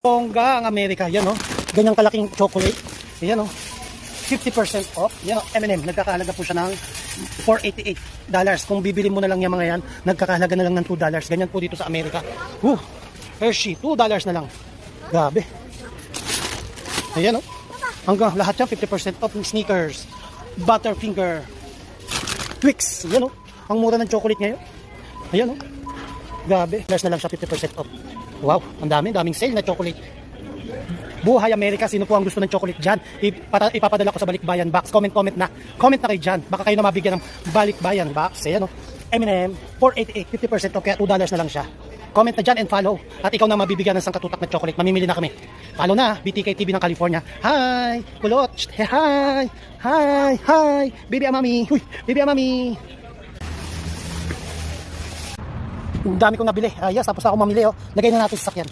Bongga ang Amerika. Yan o. Ganyang kalaking chocolate. Yan o. 50% off. Yan o. M&M. Nagkakahalaga po siya ng $488. Kung bibili mo na lang yung mga yan, nagkakahalaga na lang ng $2. Ganyan po dito sa Amerika. Hershey. $2 na lang. Grabe. Ayan o. Hanggang lahat yan 50% off. Sneakers. Butterfinger. Twix. Ayan o. Ang mura ng chocolate ngayon. Ayan o. Grabe. Last na lang siya 50% off. Wow. Ang daming sale na chocolate. Buhay Amerika. Sino po ang gusto ng chocolate dyan? Ipapadala ko sa Balikbayan Box. Comment na. Comment na kayo dyan. Baka kayo na mabigyan ng Balikbayan Box. Ayan o. M&M. $488. 50% off. Kaya $2 na lang siya. Comment na dyan and follow. At ikaw na mabibigyan ng sangkatutak na chocolate. Mamimili na kami. Follow na. BTK TV ng California. Hi! Kulot! Hi! Hi! Hi! Baby Amami! Uy! Baby Amami! Ang dami kong nabili. Yes, tapos ako mamili. Lagay na natin sa sakyan.